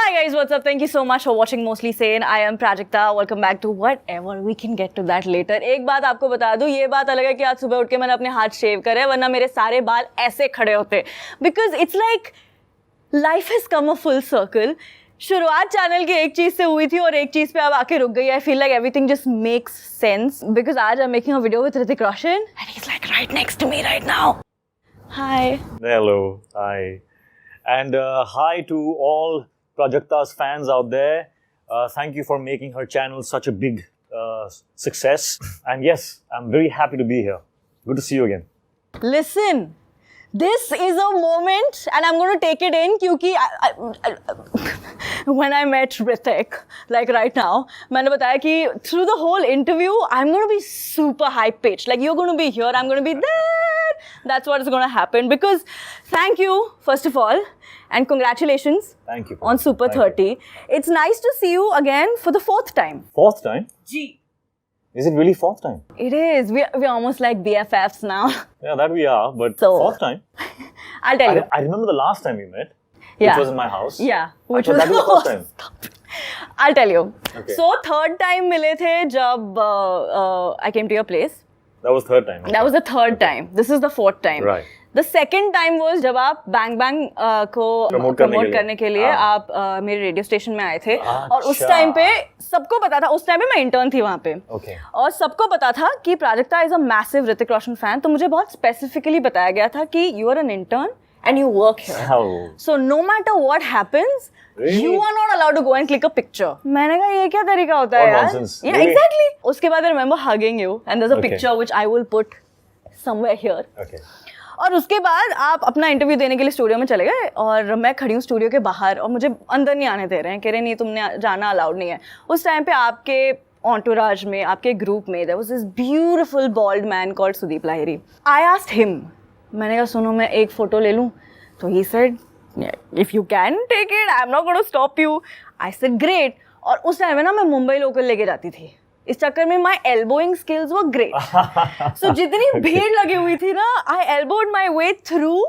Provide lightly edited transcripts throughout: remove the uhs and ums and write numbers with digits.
Hi guys, what's up? Thank you so much for watching Mostly Sane. I am Prajakta. Welcome back to whatever. We can get to that later. एक बात आपको बता दूं, ये बात अलग है कि आज सुबह उठ के मैंने अपने हाथ शेव करे, वरना मेरे सारे बाल ऐसे खड़े होते. Because it's like life has come a full circle. शुरुआत चैनल की एक चीज से हुई थी और एक चीज पे अब आके रुक गई. I feel like everything just makes sense because आज I'm making a video with Hrithik Roshan and he's like right next to me right now. Hi. Hello. Hi. And hi to all Prajakta's fans out there. Thank you for making her channel such a big success. And yes, I'm very happy to be here. Good to see you again. Listen, this is a moment and I'm going to take it in क्योंकि when I met Hrithik, like right now, मैंने बताया कि through the whole interview, I'm going to be super high pitched. Like you're going to be here, I'm going to be there. That's what is going to happen because thank you, first of all. And congratulations Thank you. on Super 30. It's nice to see you again for the fourth time. Fourth time? G. Is it really fourth time? It is. We're almost like BFFs now. Yeah, that we are. But So- fourth time? I'll tell you. I remember the last time we met. Yeah. Which was in my house. Yeah. Which was that was the first time. I'll tell you. Okay. So third time मिले थे जब I came to your place. That was third time. Okay. That was the third time. This is the fourth time. Right. The second time was जब आप Bang Bang को Promote करने के लिए आप मेरे रेडियो स्टेशन में आए थे और उस अच्छा। टाइम पे सबको पता था. उस टाइम पे मैं इंटर्न थी वहाँ पे Okay. और सबको पता था कि Prajakta is a massive Hrithik Roshan fan. तो मुझे बहुत स्पेसिफिकली बताया गया था कि you are an intern and you work here. Oh. So no matter what happens, Really? you are not allowed to go and click a picture. मैंने कहा ये क्या तरीका होता है What यार? nonsense. Yeah, Really? exactly. उसके बाद I remember hugging you and there's a Okay. picture which I will put somewhere here. Okay. और उसके बाद आप अपना इंटरव्यू देने के लिए स्टूडियो में चले गए और मैं खड़ी हूँ स्टूडियो के बाहर और मुझे अंदर नहीं आने दे रहे हैं. कह रहे नहीं तुमने जाना अलाउड नहीं है. उस टाइम पे आपके entourage में आपके ग्रुप में there was this beautiful bald man called Sudeep Lahiri. I asked him, मैंने कहा सुनो मैं एक फोटो ले लूँ. तो he said if you can take it I'm not going to stop you. I said great. और उस टाइम में ना मैं मुंबई लोकल लेके जाती थी. इस चक्कर में my elbowing skills were great. So जितनी भीड़ लगी हुई थी ना I elbowed my way through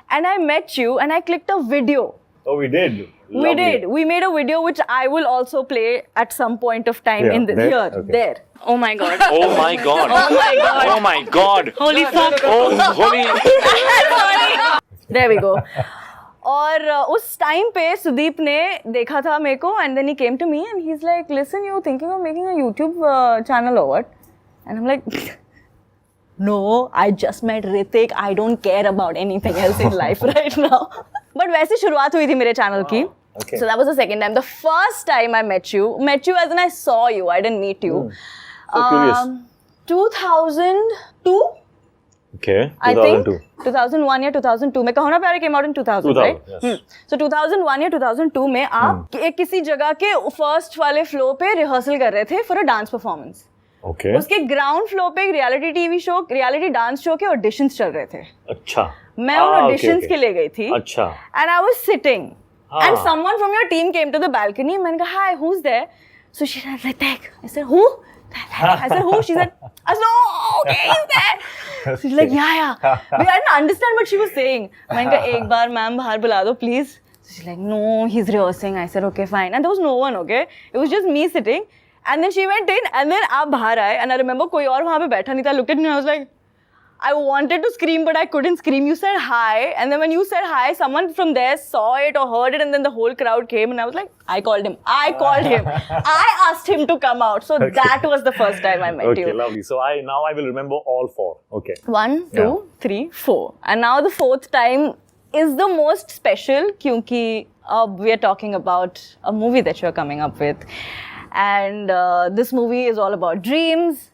and I met you and I clicked a video. Oh, we did. We Lovely. did. We made a video which I will also play at some point of time Yeah, in the there? here, Okay. there. Oh my god. Oh my god. Oh my god. Oh my god. Holy fuck. Oh holy. There we go. और उस time पे सुदीप ने देखा था मेरे को and then he came to me and he's like, listen, you thinking of making a YouTube channel or what? And I'm like, no, I just met Hrithik. I don't care about anything else in life right now. But वैसे शुरुआत हुई थी मेरे channel की. Okay. So that was the second time. The first time I met you as in I saw you. I didn't meet you. So curious. 2002. Okay. I think 2002. 2001 या 2002 में कहो ना प्यारे came out in 2000, 2000, right? yes. So 2001 या 2002 में आप एक किसी जगह के फर्स्ट वाले फ्लो पे रिहर्सल कर रहे थे for a dance performance. Okay. उसके ग्राउंड फ्लो पे एक reality TV show reality dance show के ऑडिशंस चल रहे थे. अच्छा. मैं उन okay, ऑडिशंस okay. के लिए गई थी अच्छा. and I was sitting हाँ. and someone from your team came to the balcony. मैंने कहा hi, who's there? So she said Hrithik. I said who? I said who? She said I said oh okay, he's there. She's like yeah. But I didn't understand what she was saying. मैंने कहा एक बार ma'am बाहर बुला दो please. So she's like no, he's rehearsing. I said okay fine. And there was no one, okay? It was just me sitting. And then she went in and then आप बाहर आए and I remember कोई और वहाँ पे बैठा नहीं था. I looked at me and I was like I wanted to scream but I couldn't scream. You said hi and then when you said hi someone from there saw it or heard it and then the whole crowd came and I was like I called him. I asked him to come out. So that was the first time I met Okay, you. lovely. So now I will remember all four. Okay. 1, 2, 3, 4. And now the fourth time is the most special क्योंकि we are talking about a movie that you are coming up with. And this movie is all about dreams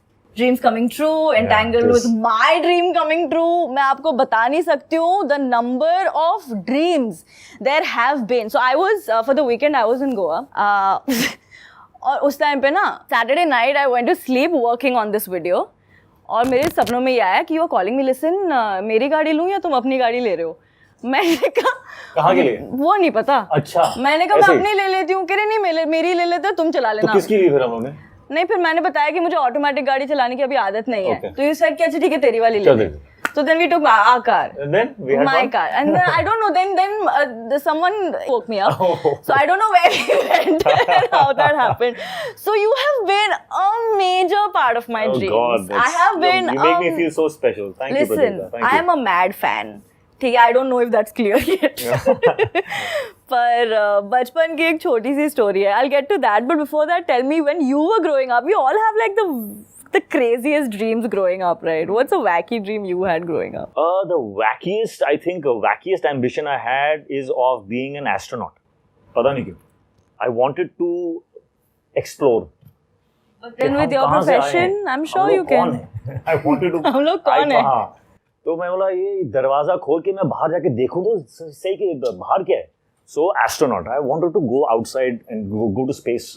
coming true, entangled with my dream coming true. मैं आपको बता नहीं सकती हूँ the number of dreams there have been. So I was for the weekend I was in Goa. और उस time पे ना Saturday night I went to sleep working on this video. और मेरे सपनों में ये आया कि you're calling me, listen, मेरी गाड़ी लूँ या तुम अपनी गाड़ी ले रहे हो? मैंने कहा कहाँ के लिए? वो नहीं पता. अच्छा. मैंने कहा ऐसे मैं ही? अपनी ले लेती हूँ. कह रहे नहीं मेरी ले लेते हो, तुम चला लेना. तो किसकी ली फिर हम लोगों ने? नहीं फिर मैंने बताया कि मुझे ऑटोमेटिक गाड़ी चलाने की अभी आदत नहीं है. Okay. तो ये सेड कि अच्छा ठीक है तेरी वाली ले चल ले. दे. So then we took our car. And then we had My fun? car. And then I don't know, then someone woke me up. Oh. So I don't know where we went and how that happened. So you have been a major part of my Oh dreams. God, I have been. You make me feel so special. Thank you, Listen, Prajakta. Thank I you. am a mad fan. ठीक है, I don't know if that's clear yet. पर बचपन की एक छोटी सी story है. I'll get to that. But before that, tell me, when you were growing up, we all have like the craziest dreams growing up, right? What's a wacky dream you had growing up? The wackiest ambition I had is of being an astronaut. पता नहीं क्यों. I wanted to explore. But then कि with हम your कहाँ से आए profession, हैं? I'm हम sure लोग you कौन can. हैं? I wanted to. हम लोग कौन हैं? हाँ. तो मैं बोला ये दरवाजा खोल के मैं बाहर जाके देखूं तो सही कि बाहर क्या है. So astronaut. I wanted to go outside and go to space.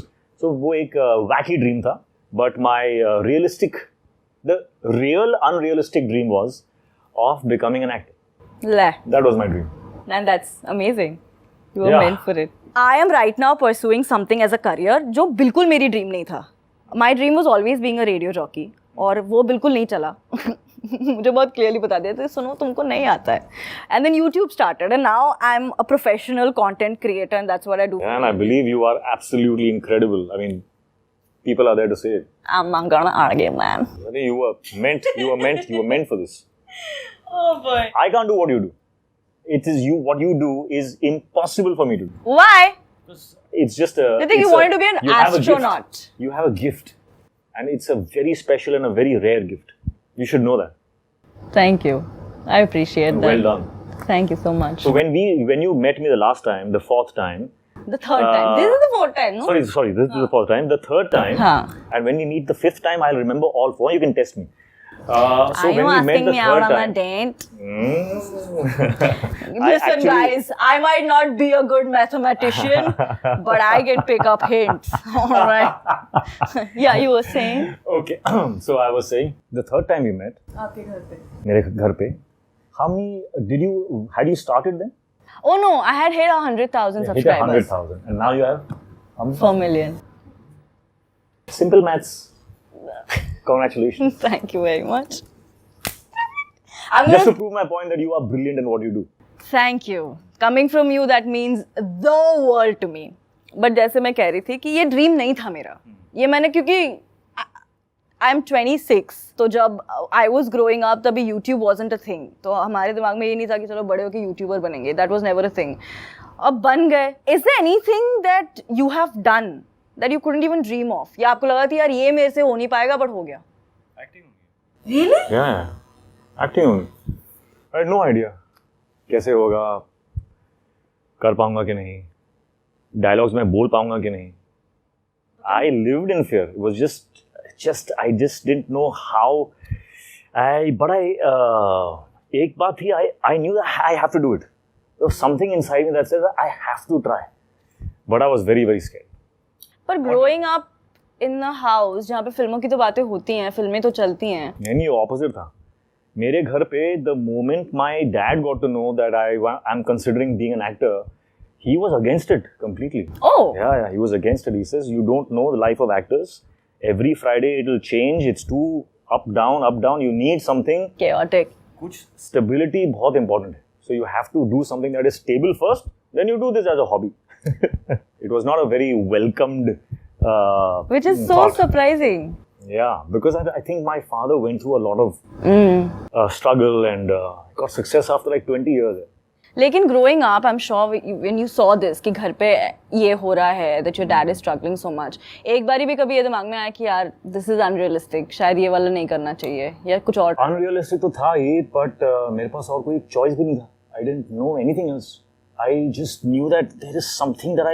So वो एक wacky dream था. But my the real unrealistic dream was of becoming an actor. Le. That was my dream. And that's amazing. You were Yeah. meant for it. I am right now pursuing something as a career जो बिल्कुल मेरी dream नहीं था. My dream was always being a radio jockey. और वो बिल्कुल नहीं चला. मुझे बहुत clearly बता दिया था, सुनो तुमको नहीं आता है. And then YouTube started and now I'm a professional content creator and that's what I do. And I believe you are absolutely incredible. I mean, people are there to say it. I'm not gonna argue, man. I think you were meant for this. Oh boy. I can't do what you do. What you do is impossible for me to do. Why? It's just a. You think you wanted to be an you have a gift. astronaut? You have a gift. And it's a very special and a very rare gift. You should know that. Thank you. I appreciate that. Well done. Thank you so much. So when you met me the last time, the fourth time. The third time. This is the fourth time, no? Sorry, this is the fourth time. The third time. Huh. And when we meet the fifth time, I'll remember all four. You can test me. So Are you when we met asking the me out third on a time. date? Mm. Listen, guys, I might not be a good mathematician, but I can pick up hints. All right. Yeah, you were saying? Okay. So I was saying, the third time we met, आपके घर पे. मेरे घर पे, how many had you started then? Oh no, I had hit 100,000 Hit subscribers. 100,000, and now you have how many? 4 million. Simple maths. Congratulations. Thank you very much. I'm Just to gonna prove my point that you are brilliant in what you do. thank you. Coming from you, that means the world to me. But जैसे मैं कह रही थी कि ये dream नहीं था मेरा. ये मैंने क्योंकि I am 26, तो जब I was growing up तभी YouTube wasn't a thing. तो हमारे दिमाग में ये नहीं था कि चलो बड़े होके YouTuber बनेंगे. That was never a thing. अब बन गए. Is there anything that you have done that you couldn't even dream of? या आपको लगा था यार ये मेरे से हो नहीं पाएगा but हो गया? Really? Yeah. Acting only. I had no idea. कैसे होगा, कर पाऊंगा कि नहीं, डायलॉग्स में बोल पाऊंगा कि नहीं. I lived in fear. It was just I just didn't know how. But एक बात थी, I knew that I have to do it. There was something inside me that said that I have to try. But I was very, very scared. पर growing up in a house जहाँ पे फिल्मों की तो बातें होती हैं, फिल्में तो चलती हैं. नहीं, opposite था. मेरे घर पे, the moment my dad got to know that I'm considering being an actor, he was against it completely. Oh. Yeah, he was against it. He says, you don't know the life of actors. Every Friday it will change. It's too up, down. You need something. Chaotic. कुछ stability बहुत important है. So you have to do something that is stable first. Then you do this as a hobby. It was not a very welcomed Which is so thought. surprising. Yeah, because I think my father went through a lot of struggle and got success after like 20 years. लेकिन growing up, I'm sure when you saw this कि घर पे ये हो रहा है, that your dad is struggling so much, एक बारी भी कभी ये दिमाग में आया कि यार this is unrealistic, शायद ये वाला नहीं करना चाहिए या कुछ और? Unrealistic तो था ही, but मेरे पास और कोई choice भी नहीं था. I didn't know anything else. I just knew that there is something that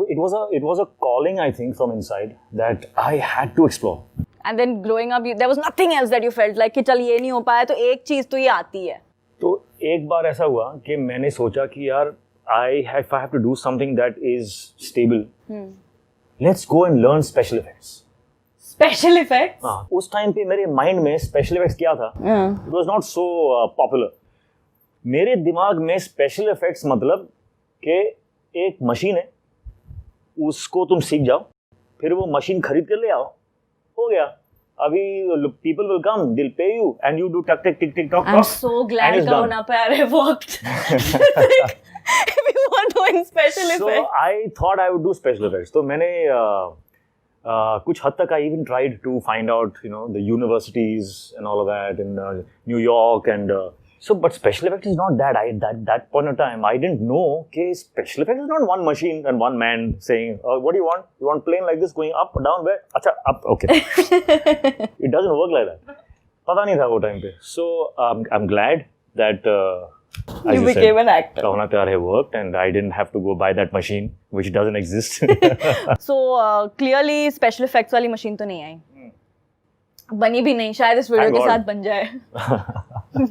it was a calling, I think, from inside that I had to explore. And then growing up, there was nothing else that you felt like कि चल ये नहीं हो पाया तो एक चीज तो ये आती है. तो एक बार ऐसा हुआ कि मैंने सोचा कि यार if I have to do something that is stable, let's go and learn special effects. Special effects? हाँ, उस टाइम पे मेरे माइंड में special effects क्या था? It was not so popular. मेरे दिमाग में special effects मतलब कि एक मशीन है, उसको तुम सीख जाओ, फिर वो मशीन खरीद कर ले आओ, हो गया. अभी people will come, they'll pay you, and you do tuck, tick, tick, tick, tock, I'm tock, so and glad it's done. Kahuna Pyare worked. If you were doing special So effects. I thought I would do special effects. So मैंने कुछ हद तक I even tried to find out, you know, the universities and all of that in New York and so, but special effects is not that. That point of time, I didn't know. Okay, special effects is not one machine and one man saying, "What do you want? You want plane like this going up, down, where? Acha, up. Okay." It doesn't work like that. पता नहीं था वो time पे. So I'm glad that as You became an actor. Kahuna Pyar Hai worked, and I didn't have to go buy that machine, which doesn't exist. So clearly special effects वाली machine तो नहीं आई. बनी भी नहीं, शायद इस video Thank के God. साथ बन जाए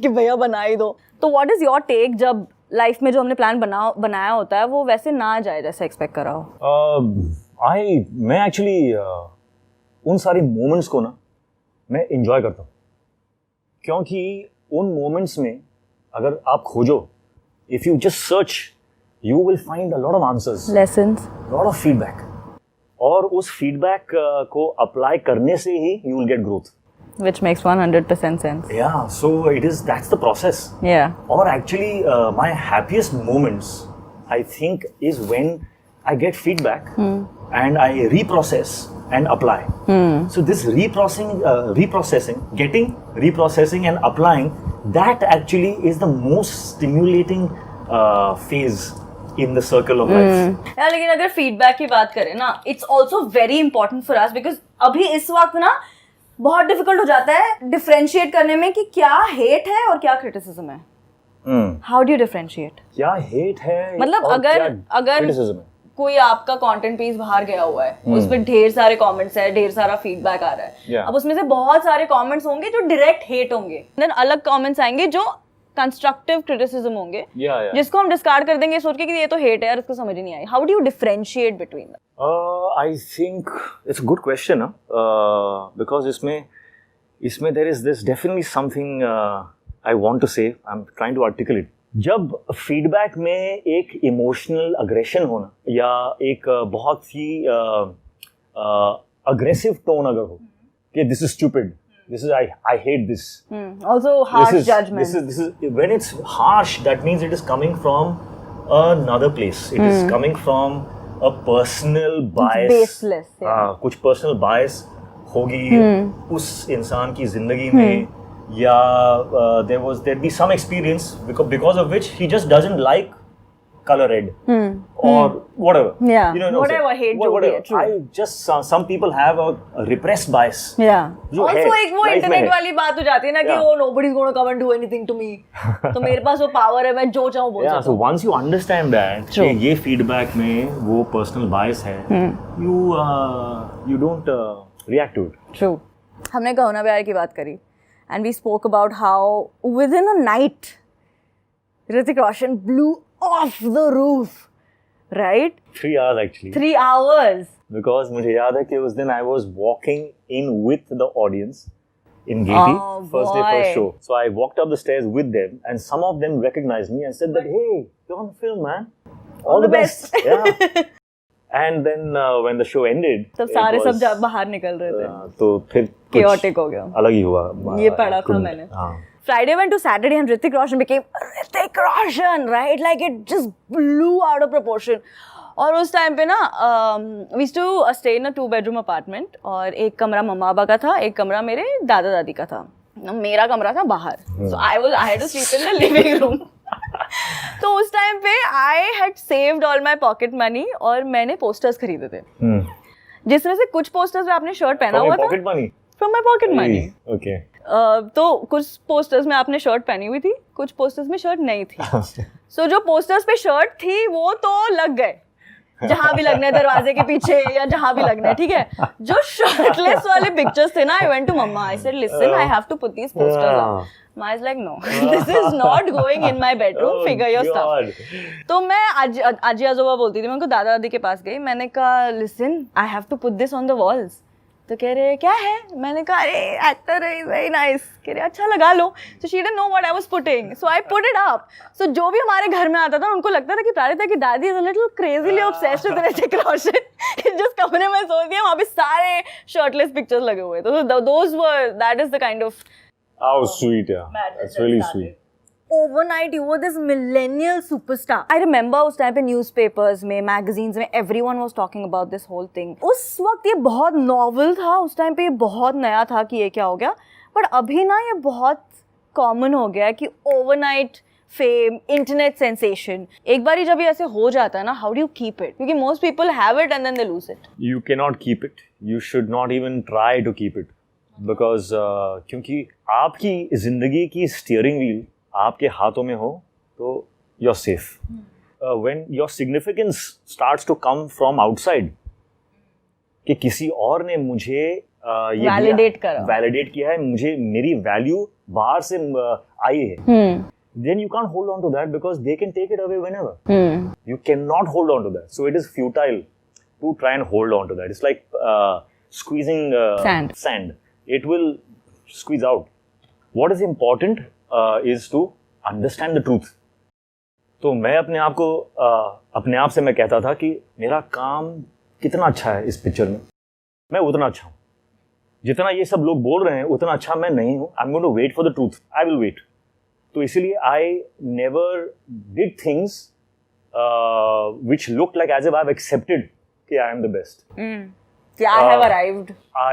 कि भैया बना ही दो. तो व्हाट इज योर टेक जब लाइफ में जो हमने प्लान बनाया होता है वो वैसे ना जाए जैसे एक्सपेक्ट करा हो? मैं एक्चुअली उन सारी मोमेंट्स को ना मैं इंजॉय करता हूँ, क्योंकि उन मोमेंट्स में अगर आप खोजो, if you just search, you will find a lot of answers, lessons, lot of feedback, और उस फीडबैक को अप्लाई करने से ही you will get growth. which makes 100% sense. Yeah, so that's the process. Yeah. Or actually, my happiest moments, I think, is when I get feedback and I reprocess and apply. So this reprocessing and applying, that actually is the most stimulating phase in the circle of life. यार लेकिन अगर feedback की बात करें ना, it's also very important for us because अभी इस वक्त ना बहुत डिफिकल्ट हो जाता है डिफरेंशिएट करने में कि क्या हेट है और क्या क्रिटिसिज्म है. How do you differentiate? क्या हेट है मतलब और अगर क्या criticism है? कोई आपका कंटेंट पीस बाहर गया हुआ है, उस पर ढेर सारे कमेंट्स है, ढेर सारा फीडबैक आ रहा है. Yeah. अब उसमें से बहुत सारे कमेंट्स होंगे जो डायरेक्ट हेट होंगे, देन अलग कमेंट्स आएंगे जो कंस्ट्रक्टिव क्रिटिसिज्म होंगे, जिसको हम डिस्कार्ड कर देंगे सोच के कि ये तो हेट है यार, इसको समझ ही नहीं आई. How do you differentiate between them? I think it's a good question, because इसमें there is this definitely something I want to say. I'm trying to articulate. जब फीडबैक में एक इमोशनल अग्रेशन होना या एक बहुत ही अग्रेसिव टोन अगर हो कि this is stupid, this is I hate this. Also harsh judgment. This is when it's harsh, that means it is coming from another place. It is coming from a personal bias. Baseless. Yeah. कुछ personal bias होगी उस इंसान की जिंदगी में, या there'd be some experience because of which he just doesn't like color red or whatever. Yeah. You know, Whatever hate जो भी है, true. I just some people have a repressed bias. Yeah. जो Also है, एक वो life में internet है. वाली बात हो जाती है ना कि Yeah. वो nobody's gonna come and do anything to me. तो मेरे पास वो पावर है, मैं जो चाहूँ बोल Yeah, सकता so हूँ. once you understand that True. कि ये feedback में वो personal bias है, you don't react to it. True. हमने कहूना प्यार की बात करी and we spoke about how within a night Hrithik Roshan blew off the roof, right? 3 hours actually. 3 hours. Because मुझे याद है कि उस दिन I was walking in with the audience in Giti, Oh, first day, boy. first show. So I walked up the stairs with them, and some of them recognized me and said that, "Hey, you're on film, man. All the best." Yeah. And then when the show ended, तब it सारे was, सब बाहर निकल रहे थे. तो फिर कुछ Chaotic हो गया. अलग ही हुआ. ये पढ़ा था couldn't- मैंने. हाँ. Friday went to Saturday and Hrithik Roshan became Hrithik Roshan, right? Like it just blew out of proportion. और उस टाइम पे ना we used to stay in a 2-bedroom apartment, और एक कमरा मम्मा पापा का था, एक कमरा मेरे दादा दादी का था. मेरा कमरा था बाहर. So I had to sleep in the living room. तो उस टाइम पे I had saved all my pocket money और मैंने posters खरीदे थे, जिसमें से कुछ posters में आपने शर्ट पहना हुआ था. Pocket money. From my pocket money. Okay. तो कुछ पोस्टर्स में आपने शर्ट पहनी हुई थी, कुछ पोस्टर्स में शर्ट नहीं थी. सो जो पोस्टर्स पे शर्ट थी वो तो लग गए, जहां भी लगने, दरवाजे के पीछे या जहां भी लगने, ठीक है. जो शर्टलेस वाले पिक्चर्स थे ना, I went to mama, I said listen, I have to put these posters up. माँ is like no, this is not going in my bedroom, figure your stuff. तो मैं आजी आजोबा बोलती थी, मैं उनको दादा दादी के पास गई, मैंने कहा listen, I have to put this on the walls. तो कह रहे क्या है, मैंने कहा अरे एक्टर है, वेरी नाइस, कह रहे अच्छा लगा लो. So she didn't know what I was putting, so I put it up. So जो भी हमारे घर में आता था उनको लगता था कि प्रारिता की दादी is a little crazily obsessed with Hrithik Roshan. जिस कमरे में सोती है वहाँ पे सारे shirtless pictures लगे हुए थे. So that is the kind of How sweet, yeah. That's really sweet. Overnight you were this millennial superstar. I remember उस टाइम पे newspapers में, magazines में, everyone was talking about this whole thing. उस वक्त ये बहुत novel था, उस टाइम पे ये बहुत नया था कि ये क्या हो गया. But अभी ना ये बहुत common हो गया है कि overnight fame, internet sensation. एक बार जब ये ऐसे हो जाता है ना, how do you keep it? क्योंकि most people have it and then they lose it. You cannot keep it. You should not even try to keep it. Because क्योंकि आपकी जिंदगी की steering wheel आपके हाथों में हो तो you're safe. When your significance starts to come from outside, कि किसी और ने मुझे Validate करा, validate किया है, मुझे मेरी value बाहर से आई है, then you can't hold on to that because they can take it away whenever. You cannot hold on to that. So it is futile to try and hold on to that. It's like squeezing sand. It will squeeze out. What is important is to understand the truth. तो मैं अपने आप से मैं कहता था कि मेरा काम कितना अच्छा है इस पिक्चर में, मैं उतना अच्छा हूँ. जितना ये सब लोग बोल रहे हैं उतना अच्छा मैं नहीं हूँ. I am going to wait for the truth. I will wait. तो इसीलिए I never did things which looked like as if I've accepted कि I am the best. Yeah, I have arrived.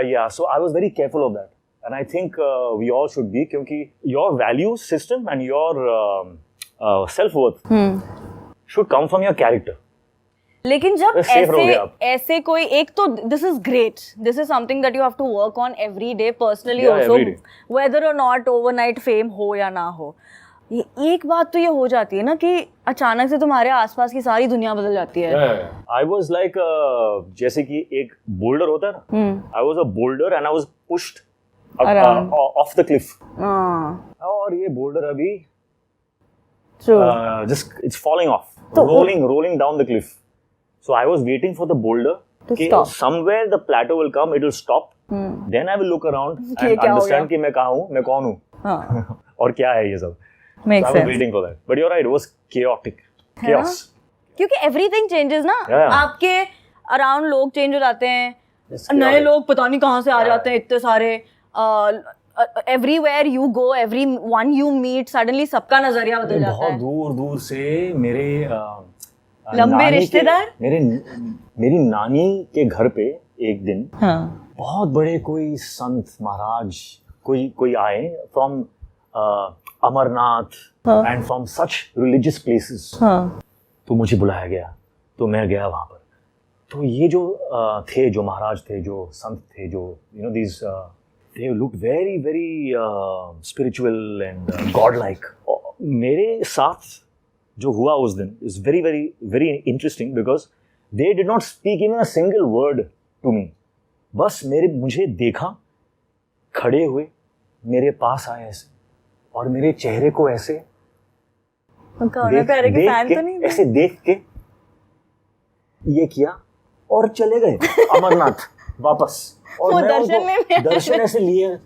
Yeah, so I was very careful of that. And I think we all should be, क्योंकि your value system and your self-worth should come from your character. लेकिन जब ऐसे कोई एक तो this is great. This is something that you have to work on every day personally also. Every day. Whether or not overnight fame हो या ना हो. ये एक बात तो ये हो जाती है ना कि अचानक से तुम्हारे आसपास की सारी दुनिया बदल जाती है. I was like जैसे कि एक बोल्डर होता है ना. I was a boulder and I was pushed off the cliff. और ये बोल्डर अभी just it's falling off, rolling down the cliff. So I was waiting for the boulder to stop. Somewhere the plateau will come, it will stop. Then I will look around and understand कि मैं कहाँ हूँ, मैं कौन हूँ और क्या है ये सब. Makes sense. I was waiting for that. But you're right, it was chaotic. Chaos. क्योंकि everything changes ना. आपके around लोग change हो जाते हैं. नए लोग पता नहीं कहाँ से आ जाते हैं इतने सारे. Everywhere you go, everyone you meet, suddenly सबका नजरिया बदल जाता है. बहुत दूर से मेरे लंबे रिश्तेदार. मेरी नानी के घर पे एक दिन बहुत बड़े कोई संत महाराज कोई आए from Amarnath and from such religious places. तो मुझे बुलाया गया, तो मैं गया वहाँ पर. तो ये जो महाराज थे, जो संत थे, जो you know these they looked very very spiritual and godlike. मेरे साथ जो हुआ उस दिन is very very very interesting because they did not speak even a single word to me. बस मुझे देखा, खड़े हुए, मेरे पास आए ऐसे और मेरे चेहरे को ऐसे ऐसे देख के ये किया और चले गए अमरनाथ वापस. और मैं दर्शन ऐसे लिए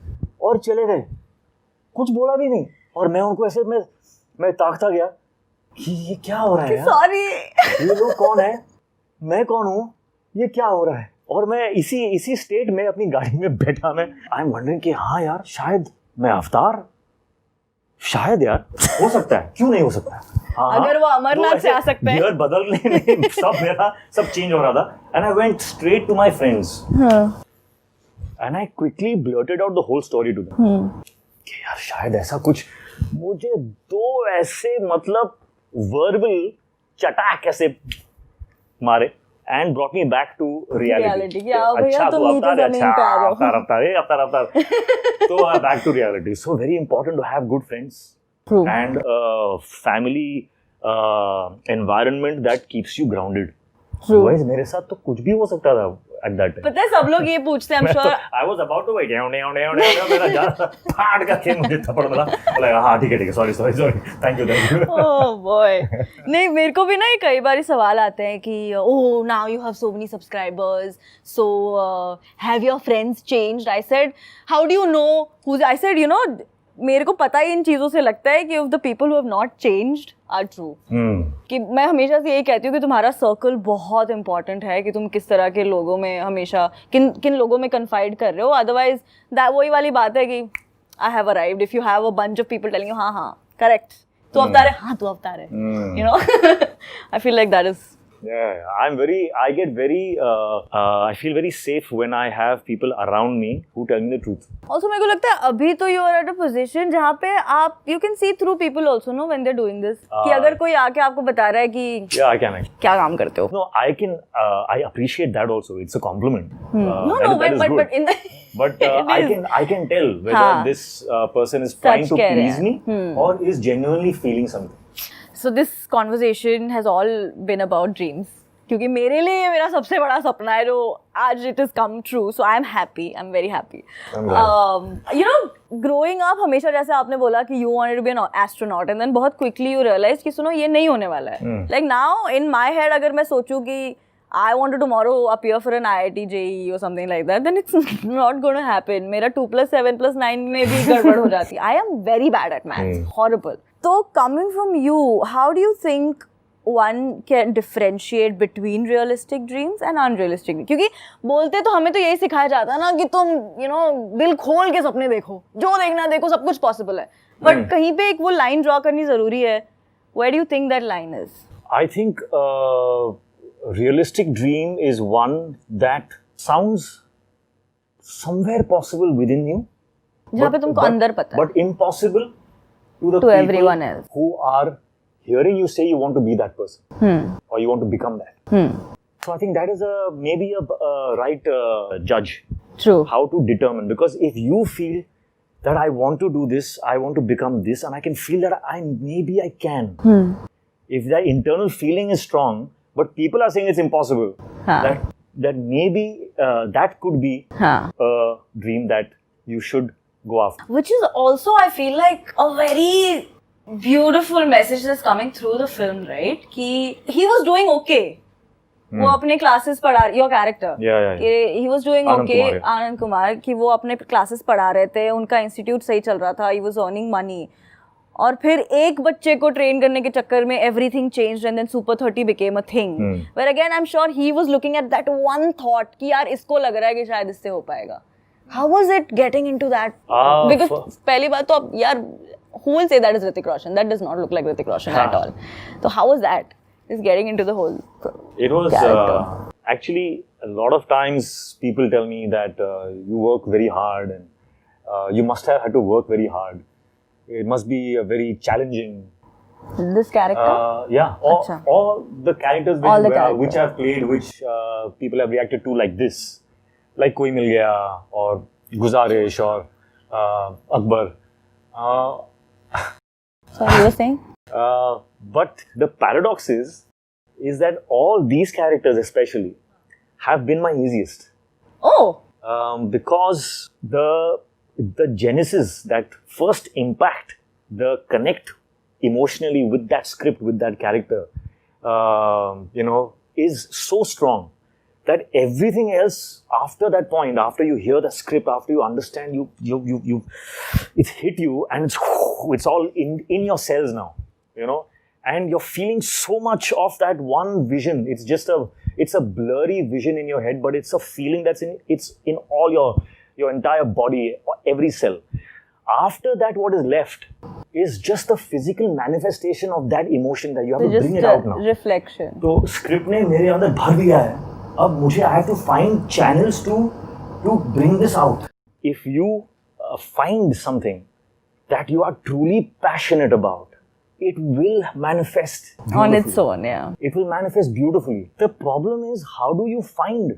और चले गए, कुछ बोला भी नहीं. और मैं उनको ऐसे मैं ताकता गया कि ये क्या हो रहा है यार? सॉरी, ये लोग कौन है, मैं कौन हूँ, ये क्या हो रहा है? और मैं इसी स्टेट में अपनी गाड़ी में बैठा, मैं आई एम वंडरिंग कि हाँ यार शायद मैं अवतार, शायद यार हो सकता है, क्यों नहीं हो सकता है. अगर वो अमरनाथ से आ सकते हैं. गियर बदलने में सब चेंज हो रहा था. And I went straight to my friends and I quickly blurted out the whole story to them कि यार शायद ऐसा कुछ. मुझे दो ऐसे मतलब वर्बल चटाक ऐसे मारे and brought me back to reality. अच्छा तो अवतार. So back to reality. So very important to have good friends. True. And family environment that keeps you grounded. True. Otherwise मेरे साथ तो कुछ भी हो सकता था. at that time. पता है सब लोग ये पूछते हैं, I'm sure. I was about to wait. मेरा जान फाड़ करके मुझे थप्पड़ मिला. बोला हाँ ठीक है sorry. Thank you. Oh boy. नहीं, मेरे को भी ना ये कई बार सवाल आते हैं कि oh now you have so many subscribers, so have your friends changed? I said, how do you know who's? I said, you know, मेरे को पता ही इन चीज़ों से लगता है कि the people who have not changed are true. कि मैं हमेशा से यही कहती हूँ कि तुम्हारा सर्कल बहुत इंपॉर्टेंट है, कि तुम किस तरह के लोगों में हमेशा किन लोगों में कन्फाइड कर रहे हो. अदरवाइज वही वाली बात है कि I have arrived, if you have a bunch of people telling you हाँ करेक्ट तू अवतार है, हाँ तू अवतार है, you know. I feel like that is. Yeah, I feel very safe when I have people around me who tell me the truth. Also मेरे को लगता है अभी तो you are at a position जहाँ पे आप you can see through people also, no, when they're doing this. कि अगर कोई आके आपको बता रहा है कि yeah, I can. क्या काम करते हो. No, I appreciate that also. It's a compliment. But in the but I can tell whether this person is trying to please me or is genuinely feeling something. So this conversation has all been about dreams. क्योंकि मेरे लिए ये मेरा सबसे बड़ा सपना है जो आज it has come true. So I'm happy. I'm very happy. You know, growing up हमेशा जैसे आपने बोला कि you wanted to be an astronaut and then बहुत quickly you realize कि सुनो ये नहीं होने वाला है. Like now in my head अगर मैं सोचूं कि I want to tomorrow appear for an IIT JEE or something like that, then it's not going to happen. मेरा 2+7+9 में भी गड़बड़ हो जाती है. I am very bad at maths. Horrible. So coming from you, how do you think one can differentiate between realistic dreams and unrealistic dreams? क्योंकि बोलते तो हमें तो यही सिखाया जाता है ना कि तुम you know दिल खोल के सपने देखो, जो देखना देखो, सब कुछ possible है. But कहीं पे एक वो line draw करनी जरूरी है. Where do you think that line is? I think realistic dream is one that sounds somewhere possible within you. जहाँ पे तुमको अंदर पता है. But impossible to the To people everyone else. who are hearing you say you want to be that person or you want to become that. So I think that is maybe a right judge. True. How to determine, because if you feel that I want to do this, I want to become this, and I can feel that maybe I can. If that internal feeling is strong, but people are saying it's impossible, that maybe that could be a dream that you should go after. Which is also, I feel like, a very beautiful message that's coming through the film, right? कि he was doing okay. वो अपने classes पढ़ा, your character. Yeah. He was doing okay. Anand Kumar कि वो अपने classes पढ़ा रहे थे, उनका institute सही चल रहा था, he was earning money. और फिर एक बच्चे को ट्रेन करने के चक्कर में everything changed and then Super 30 became a thing. Where again I'm sure he was looking at that one thought कि यार इसको लग रहा है कि शायद इससे हो पाएगा. How was it getting into that? Because पहली बात तो अब यार who will say that is Hrithik Roshan? That does not look like Hrithik Roshan at all. So how was that? Just getting into the whole It was actually a lot of times people tell me that you work very hard and you must have had to work very hard. It must be a very challenging. This character? Yeah, all the characters which I've played, which people have reacted to like this, like Koi Mil Gaya or Guzarish or Akbar. Sorry, you were saying? But the paradox is that all these characters especially have been my easiest. Oh! Because the genesis, that first impact, the connect emotionally with that script, with that character, is so strong that everything else after that point, after you hear the script, after you understand, you it's hit you and it's all in your cells now, and you're feeling so much of that one vision. It's a blurry vision in your head, but it's a feeling it's in all your entire body, every cell. After that, what is left is just the physical manifestation of that emotion that you have to bring it out now. Reflection. तो script ने मेरे अंदर भर दिया है. अब मुझे I have to find channels to bring this out. If you find something that you are truly passionate about, it will manifest beautifully. On its own, yeah. It will manifest beautifully. The problem is, how do you find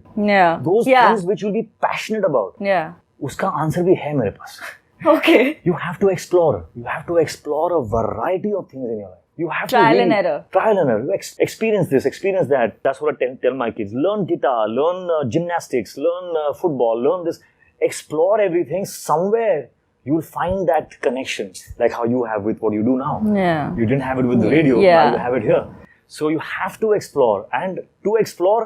those things which you'll be passionate about? Yeah. उसका answer भी है मेरे पास. Okay. You have to explore. You have to explore a variety of things in your life. You have Trial to and really, error. Trial and error. You experience this, experience that. That's what I tell my kids. Learn guitar, learn gymnastics, learn football, learn this. Explore everything. Somewhere you'll find that connection, like how you have with what you do now. Yeah. You didn't have it with the radio. Yeah. Now you have it here. So you have to explore. And to explore,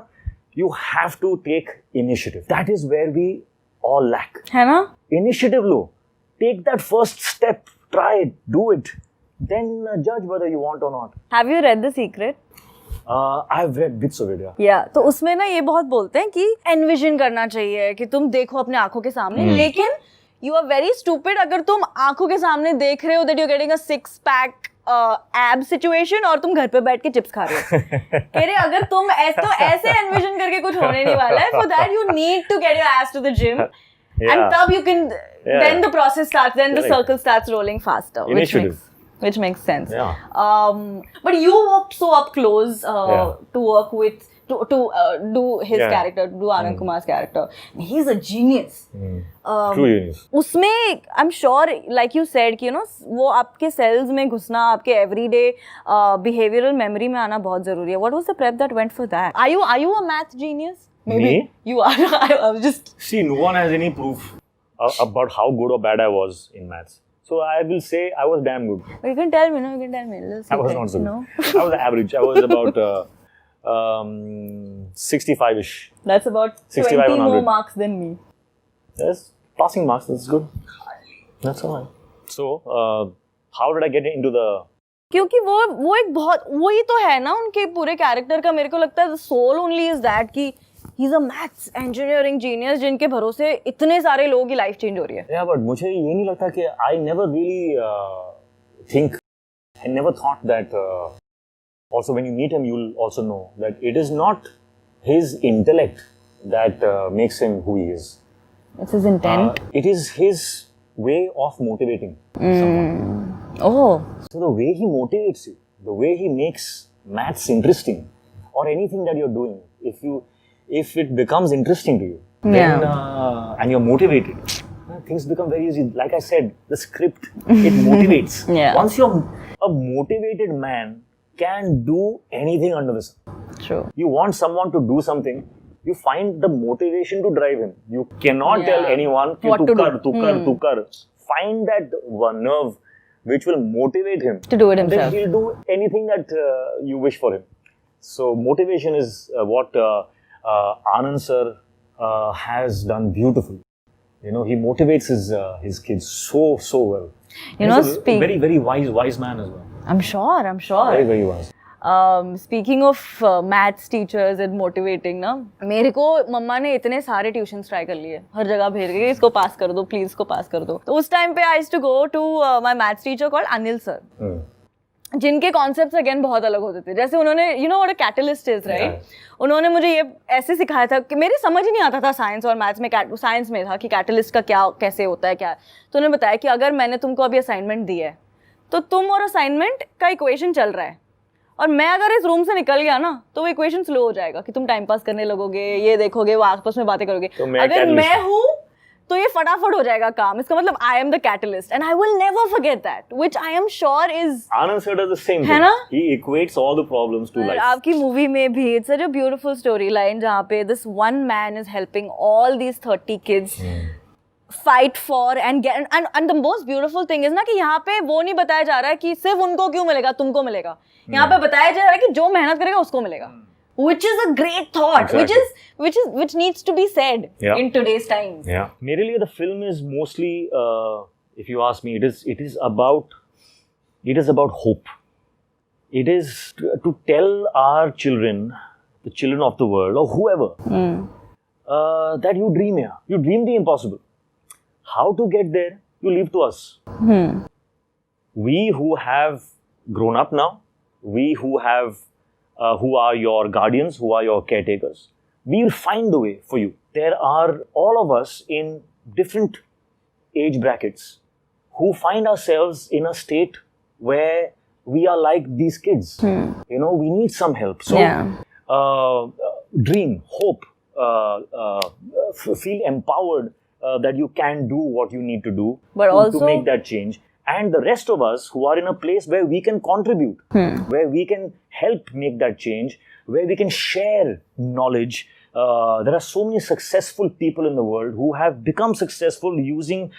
you have to take initiative. That is where we all lack. है ना? Initiative low. Take that first step. Try it. Do it. Then judge whether you want or not. Have you read The Secret? I've read bits of it, yeah. Yeah. तो उसमें ना ये बहुत बोलते हैं कि एनविजन करना चाहिए कि तुम देखो अपने आंखों के सामने, लेकिन यू आर वेरी स्टूपिड अगर तुम आंखों के सामने देख रहे हो that you getting a 6-pack एब सिचुएशन और तुम घर पे बैठ के चिप्स खा रहे हो. कह रहे अगर तुम ऐसे एनविजन करके कुछ होने नहीं वाला है, for that you need to get your ass to the gym and तब you can then the process starts, then the circle starts rolling faster, which makes sense. Yeah. But you worked so up close to work with to do his character, to do Anand Kumar's character. He's a genius. True genius. उसमें I'm sure, like you said, कि you know वो आपके cells में घुसना, आपके everyday behavioral memory में आना बहुत जरूरी है. What was the prep that went for that? Are you a math genius? Maybe. Me? You are. I was just. See, no one has any proof about how good or bad I was in maths. So I will say I was damn good. But you can tell me, no? You can tell me. I was not so good. No? I was average. I was about 65-ish. That's about 65 20 on more 100. marks than me. Yes, passing marks. That's good. That's all right. So, how did I get into the? क्योंकि वो एक बहुत वही तो है ना उनके पूरे कैरेक्टर का. मेरे को लगता है सोल ओनली इज दैट कि he is a maths engineering genius जिनके भरोसे इतने सारे लोगों की लाइफ चेंज हो रही है. Yeah, but मुझे ये नहीं लगता कि I never really I never thought that. Also, when you meet him, you'll also know that it is not his intellect that makes him who he is. It's his intent. It is his way of motivating someone. Oh. So the way he motivates you, the way he makes maths interesting, or anything that you're doing, if it becomes interesting to you, then and you're motivated, things become very easy. Like I said, the script it motivates. Yeah. Once you're a motivated man, can do anything under the sun. True. You want someone to do something, you find the motivation to drive him. You cannot tell anyone What to tu kar. Find that one nerve which will motivate him To do it himself. Then he'll do anything that you wish for him. So motivation is what Anand sir has done beautifully. You know, he motivates his kids so well. You know, He's a very very wise man as well. I'm sure. Very very wise. Speaking of maths teachers and motivating ना, मेरे को मम्मा ने इतने सारे tuitions try कर लिए, हर जगह भेज के इसको पास कर दो प्लीज, इसको पास कर दो. तो उस टाइम पे I used to go to my maths teacher called Anil sir, जिनके कॉन्सेप्ट्स अगेन बहुत अलग होते थे. जैसे उन्होंने you know what a catalyst is right, उन्होंने मुझे ये ऐसे सिखाया था कि मेरी समझ ही नहीं आता था साइंस और मैथ्स में. साइंस में था कि कैटलिस्ट का क्या कैसे होता है क्या. तो उन्होंने बताया कि अगर मैंने तुमको अभी असाइनमेंट दी है तो तुम और असाइनमेंट का इक्वेशन चल रहा है और मैं अगर इस रूम से निकल गया ना तो वो इक्वेशन स्लो हो जाएगा कि तुम टाइम पास करने लगोगे, ये देखोगे, वो आपस में बातें करोगे. तो अगर मैं हूँ तो ये फटाफट हो जाएगा काम. इसका मतलब I am the catalyst and I will never forget that, which I am sure is Anand sir does the same है thing. ना? He equates all the problems to life. आपकी मूवी में भी it's such a beautiful story line जहाँ पे this one man is helping all these 30 kids fight for and get and the most beautiful thing is ना कि यहाँ पे वो नहीं बताया जा रहा है कि सिर्फ उनको क्यों मिलेगा, तुमको मिलेगा. यहाँ पे बताया जा रहा है कि जो मेहनत करेगा उसको मिलेगा, which is a great thought. Exactly. which needs to be said in today's times. Yeah. मेरे लिए the film is mostly, if you ask me, it is about hope. It is to tell our children, the children of the world or whoever, that you dream here. You dream the impossible. How to get there, you leave to us. We who have grown up now, we who are your guardians, who are your caretakers, we will find the way for you. There are all of us in different age brackets who find ourselves in a state where we are like these kids. You know, we need some help. So, dream, hope, feel empowered that you can do what you need to do But to also make that change. and the rest of us who are in a place where we can contribute, where we can help make that change, where we can share knowledge. There are so many successful people in the world who have become successful using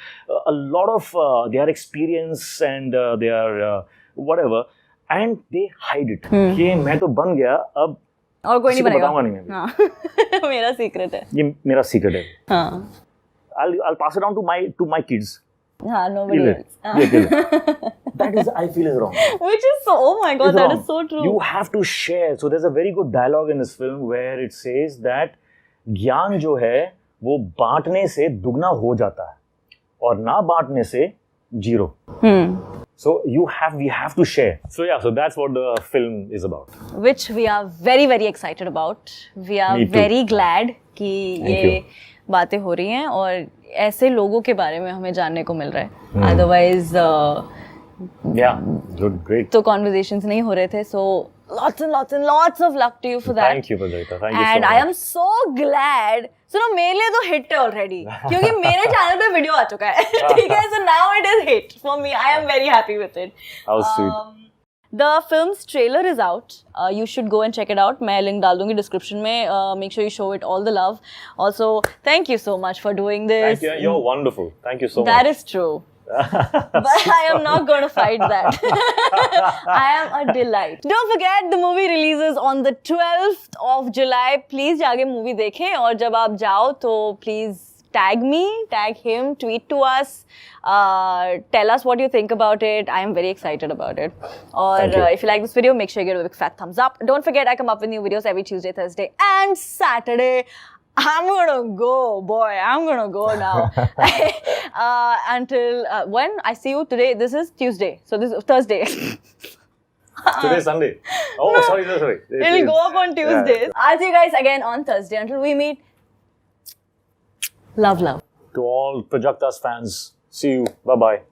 a lot of their experience and their whatever, and they hide it. कि मैं तो बन गया, अब और कोई नहीं किसी को बनेगा. बताऊंगा नहीं मैं. हाँ. मेरा सीक्रेट है. ये मेरा secret है. हाँ. I'll pass it on to my kids. हाँ, nobody Kill else. it. Yeah, kill it. That is, I feel, is wrong. Which is so, oh my god, It's that wrong. is so true. You have to share. So there's a very good dialogue in this film where it says that ज्ञान जो है वो बांटने से दुगना हो जाता है और ना बांटने से zero. So we have to share. So yeah, so that's what the film is about. Which we are very very excited about. We are Me too. very glad कि Thank ये you. बातें हो रही हैं और ऐसे लोगों के बारे में हमें जानने को मिल रहा है. Otherwise Yeah, good, great. तो conversations नहीं हो रहे थे. So lots of luck to you for that. Thank you, Prajalita. Thank you so And much. I am so glad. So no, मेरे लिए तो hit है already. क्योंकि मेरे channel पे video आ चुका है. ठीक है? So now it is hit for me. I am very happy with it. How sweet. The film's trailer is out. You should go and check it out. मैं link डाल दूँगी description में. Make sure you show it all the love. Also, thank you so much for doing this. Thank you. You're wonderful. Thank you so much. That is true. But I am not going to fight that. I am a delight. Don't forget, the movie releases on the 12th of July. Please जाके movie देखें और जब आप जाओ तो please tag me, tag him, tweet to us, tell us what you think about it. I am very excited about it. Or Thank you. if you like this video, make sure you give it a big fat thumbs up. Don't forget, I come up with new videos every Tuesday, Thursday, and Saturday. I'm gonna go, boy. I'm gonna go now. Until when I see you today, this is Tuesday, so this is Thursday. Today's Sunday. Oh, sorry. It'll go up on Tuesdays. I'll see you guys again on Thursday. Until we meet, love. To all Prajakta's fans, see you. Bye-bye.